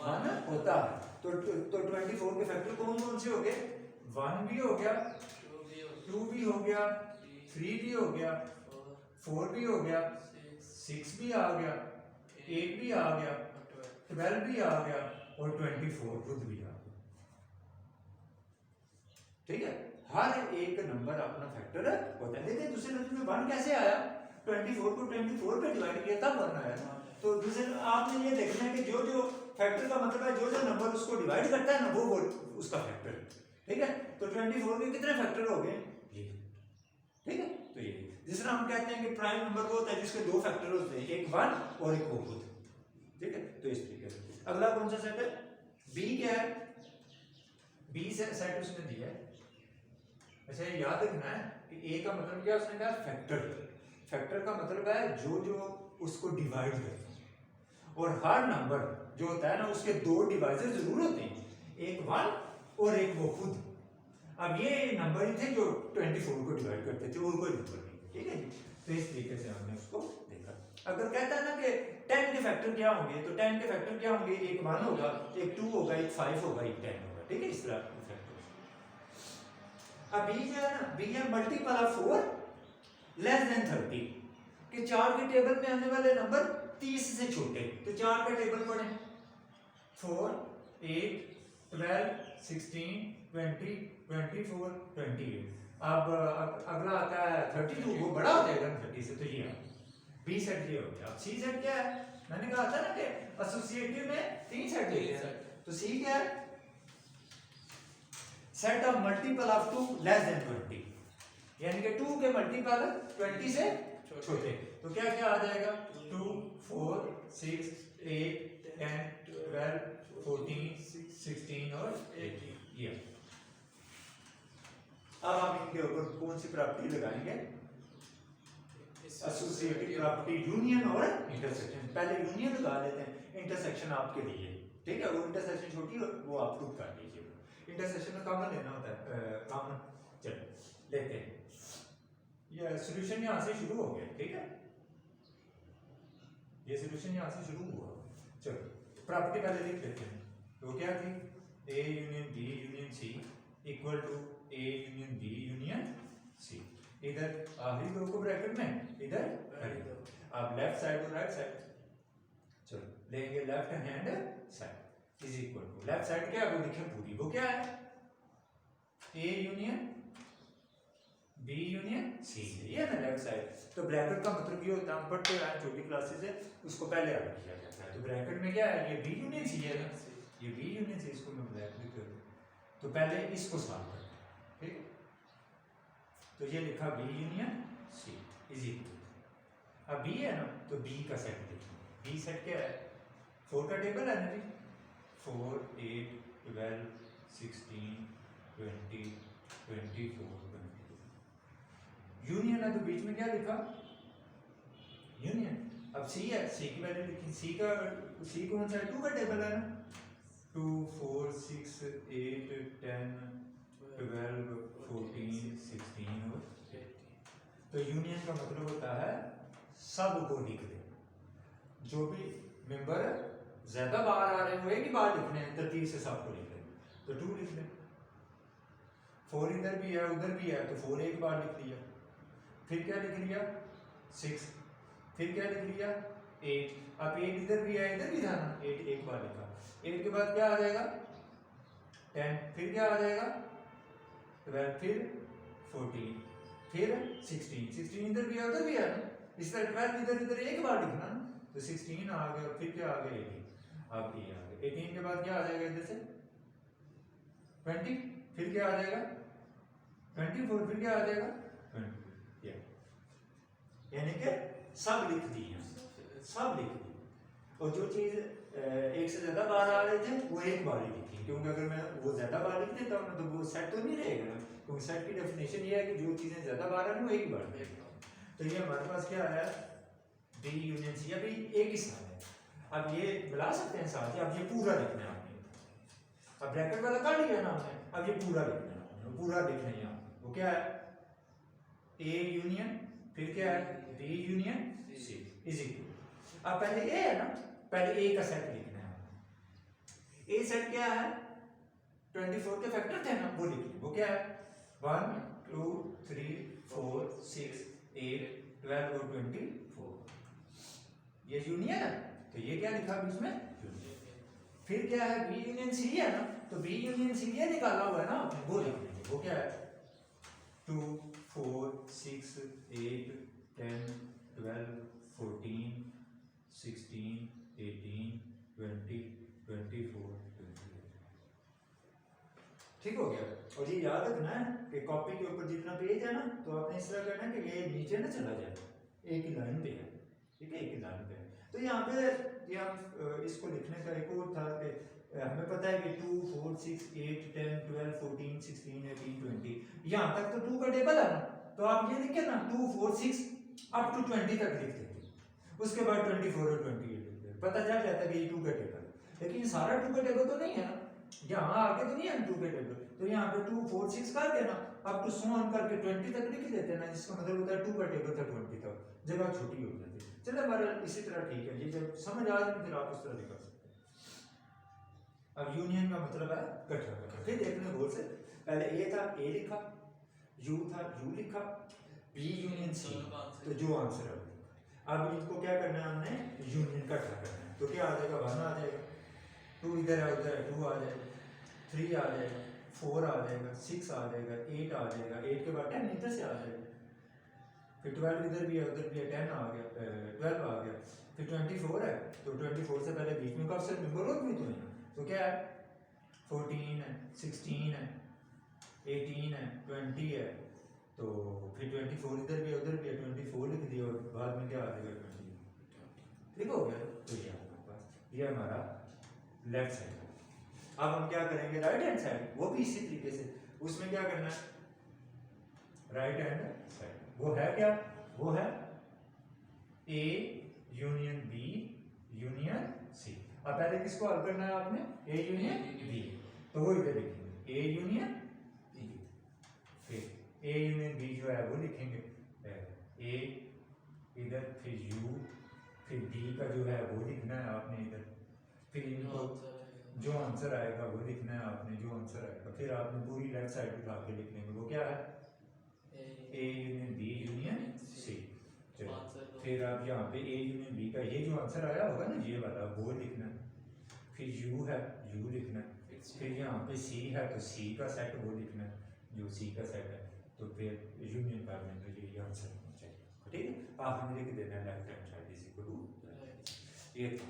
Speaker 1: 1 होता है। तो 24 के फैक्टर कौन कौन से हो गए, 1 भी हो गया, 2 भी हो गया, 3 भी हो गया, 4 भी हो गया, 6 भी आ गया, 8 भी आ गया, 12 भी आ गया, और 24 खुद भी आ गया, ठीक है। हर एक नंबर अपना फैक्टर होता है। देखिए दूसरे लफ्ज में 1 कैसे आया, 24 को 24 पे डिवाइड किया तब 1 आया। तो दूसरे आपने ये देखना है कि जो जो फैक्टर का मतलब है जो जो नंबर उसको डिवाइड करता है ना, वो उसका फैक्टर, ठीक है। तो 24 के कितने फैक्टर हो गए, ये, ठीक है। तो ये जिस तरह हम कहते हैं कि प्राइम नंबर वो होता है जिसके 2 फैक्टर होते हैं, एक 1 और एक वो खुद, ठीक है। तो इस तरीके से अगला कौन सा सेट है, बी क्या है, बी से सेट उसने दिया है। अच्छा ये याद रखना है कि ए का मतलब क्या, उसने कहा फैक्टर, फैक्टर का मतलब है जो जो उसको डिवाइड करते हैं, और हर नंबर जो होता है ना उसके 2 डिवाइजर जरूर होते हैं, एक 1 और एक वो खुद। अब ये नंबर ही थे जो 24 को डिवाइड करते थे, और कोई नंबर नहीं, ठीक है जी। तो इस तरीके से हमने उसको देखा। अगर कहता है ना कि 10 के फैक्टर क्या होंगे, तो 10 के फैक्टर क्या होंगे, एक 1 होगा, एक 2 होगा, एक 5 होगा, एक 10 होगा, ठीक है। इस तरह के फैक्टर। अब बी जो है ना, बी है मल्टीपल ऑफ 4 लेस देन 30, कि 4 के टेबल में आने वाले नंबर 30 से छोटे। तो 4 का टेबल पढ़े, 4 8 12 16 20 24 28। अब अगला आता है 32, वो बड़ा हो जाएगा 30 से, तो ये बी सेट ये हो गया। अब सी सेट क्या है, मैंने कहा था ना कि एसोसिएटिव में 3 सेट लेते हैं, तो सी क्या है, set of multiple of 2 less than 20, यानी कि 2 के मल्टीपल 20 से छोटे। तो क्या क्या आ जाएगा, 2 4 6 8 10 12 14 16 और 18, ये। अब हम इनके ऊपर कौन सी प्रॉपर्टी लगाएंगे, एसोसिएटिव प्रॉपर्टी, यूनियन और इंटरसेक्शन। पहले यूनियन लगा लेते हैं, इंटरसेक्शन आपके लिए, ठीक है। वो इंटरसेक्शन छोटी वो आप खुद कर लीजिए, इंटरसेक्शन में कॉमन लेना होता है, कॉमन। चलो लेते हैं, ये सॉल्यूशन यहाँ से शुरू हो गया, ठीक है। ये सॉल्यूशन यहाँ से शुरू हुआ। चलो प्रॉपर्टी पहले लिख लेते हैं। तो क्या थी, A union B union C equal to A union B union C. इधर आखिरी दो को ब्रैकेट में, इधर अब लेफ्ट साइड और राइट साइड, चलो लेंगे left hand side is equal to, left side क्या है वो लिखे पूरी, वो क्या है A union B union C, ये ना लेफ्ट साइड। तो ब्रैकेट का मतलब ये होता है, हम पढ़ते हैं छोटी क्लासेस से, उसको पहले ऐड किया जाता है। तो ब्रैकेट में क्या है, ये बी यूनियन सी है ना, ये बी यूनियन सी, इसको मैं ब्रैकेट कर दूं, तो पहले इसको सॉल्व करते हैं, ठीक। तो ये लिखा B union C is equal, अब बी है ना तो बी का सेट लिखेंगे। बी सेट क्या है, 4 का टेबल है ना जी, 4 8 12 16 20 24 22। यूनियन है तो बीच में क्या लिखा, यूनियन। अब सी है, सी की वैल्यू लिखी, सी कौन सा है, 2 का टेबल है ना, 2 4 6 8 10 12 14 16 और 18। तो यूनियन का मतलब होता है सब को लिख दे, जो भी मेंबर ज्यादा बार आ रहे हैं एक ही बार लिखने हैं, तरतीब से सबको लिख लें। तो 2 लिख लें। 4 इधर भी है उधर भी है तो 4 एक बार लिख लिया। फिर क्या लिख लिया 6। फिर क्या लिख लिया 8। अब 8 इधर भी है इधर भी था ना, 8 एक बार लिखा। 8 के बाद क्या आ जाएगा 10। फिर क्या आ जाएगा 12। फिर 14। फिर 16। 16 इधर भी है उधर भी है ना, इस तरह 12 इधर इधर एक बार लिखना ना। तो 16 आ गया। फिर क्या आ गया 18। अब ये आ गया 18 के बाद क्या आ जाएगा इधर से 20। फिर क्या आ जाएगा 24। फिर क्या आ जाएगा 20। यानी कि सब लिख दी है, सब लिख दी। और जो चीज एक से ज्यादा बार आ रहे थे वो एक बार ही लिखी, क्योंकि अगर मैं वो ज्यादा बार लिख देता हूँ तो वो सेट तो नहीं रहेगा ना, क्योंकि सेट की डेफिनेशन ये है कि जो चीजें ज्यादा बार आ रही वो एक ही बार लिखेगा। तो ये हमारे पास क्या है बी यूनियन सी। अभी एक ही साल है, अब ये मिला सकते हैं साथ ही। अब ये पूरा लिखना है आपने, अब ब्रैकेट वाला काट लिया ना हमने, अब ये पूरा लिखना है आपने, पूरा लिखना है यहाँ। वो क्या है ए यूनियन, फिर क्या है B union C is equal. अब पहले ए है ना, पहले ए का सेट लिखना है। ए सेट क्या है 24 के फैक्टर थे ना, वो लिखिए। वो क्या है 1 2 3 4 6 8 12 और 24। ये यूनियन है तो ये क्या लिखा बीच में यूनियन। फिर क्या है बी यूनियन सी है ना, तो बी यूनियन सी ये निकाला हुआ है ना आपने, वो लिख लेंगे। वो क्या है 2 4 6 8 10 12 14 16 18 20 24 28। ठीक हो गया। और ये याद रखना है कि कॉपी के ऊपर जितना पेज है ना, तो आपने इस तरह करना है कि ये नीचे ना चला जाए, एक ही लाइन पे है। ठीक है, एक ही लाइन पे है। तो यहाँ पे ये हम इसको लिखने का एक और था कि हमें पता है कि 2 4 6 8 10 12 14 16 18 20, यहाँ तक तो 2 का टेबल है ना, तो आप ये लिखे ना 2 4 6 अप टू 20 तक लिख देते, उसके बाद 24 और 28 लिख देते, पता चल जाता है कि ये 2 का टेबल। लेकिन सारा 2 का टेबल तो नहीं है ना, यहाँ आगे तो नहीं है 2 का टेबल, तो यहाँ पे 2 4 6 कर देना, अब तो सो ऑन करके 20 तक लिख देते ना, जिसका मतलब होता है 2 का टेबल था 20 तक, जगह छोटी हो जाती है। चलो हमारा इसी तरह ठीक है, ये जब समझ आ जाए फिर आप उस तरह भी कर सकते हैं। अब यूनियन का मतलब है इकट्ठा करना। फिर देखने गौर से, पहले ए था ए लिखा, यू था यू लिखा, बी यूनियन सी, तो जो आंसर है अब इनको क्या करना है हमने यूनियन इकट्ठा करना है। तो क्या आ जाएगा 1 आ जाएगा, 2 इधर है उधर है 2 आ जाएगा, 3 आ जाएगा, 4 आ जाएगा, 6 आ जाएगा, 8 आ जाएगा, 8 के बाद 10 इधर से आ जाएगा, फिर 12 इधर भी है उधर भी है, 10 आ गया 12 आ गया, फिर 24 है, तो 24 से पहले बीच में कब से नंबर भी तो नहीं, तो क्या है 14 है 16 है 18 है 20 है, तो फिर 24 इधर भी है उधर भी है, 24 लिख दिया और बाद में क्या आ जाएगा 20। ठीक हो गया। तो ये हमारे पास ये हमारा लेफ्ट साइड है। अब हम क्या करेंगे राइट हैंड साइड, वो भी इसी तरीके से, उसमें क्या करना है राइट हैंड साइड, वो है क्या, वो है A union B union C. अब पहले किसको हल करना है आपने ए यूनियन बी, तो वो इधर लिखेंगे ए यूनियन बी, फिर ए यूनियन बी जो है वो लिखेंगे ए इधर, फिर यू, फिर बी का जो है वो लिखना है आपने इधर, फिर इनको जो आंसर आएगा वो लिखना है आपने, जो आंसर आएगा फिर आपने पूरी लेफ्ट साइड उठा के लिख लेंगे। वो क्या है A union B union C. चलो फिर आप यहाँ पे ए यूनियन बी का ये जो आंसर आया होगा ना ये वाला वो लिखना है, फिर यू है यू लिखना है, फिर यहाँ पे सी है तो सी का सेट वो लिखना है जो सी का सेट है, तो फिर यूनियन कर लेंगे जो ये आंसर होना चाहिए। ठीक है, आप हमें लिख देना left hand side is equal to ये था।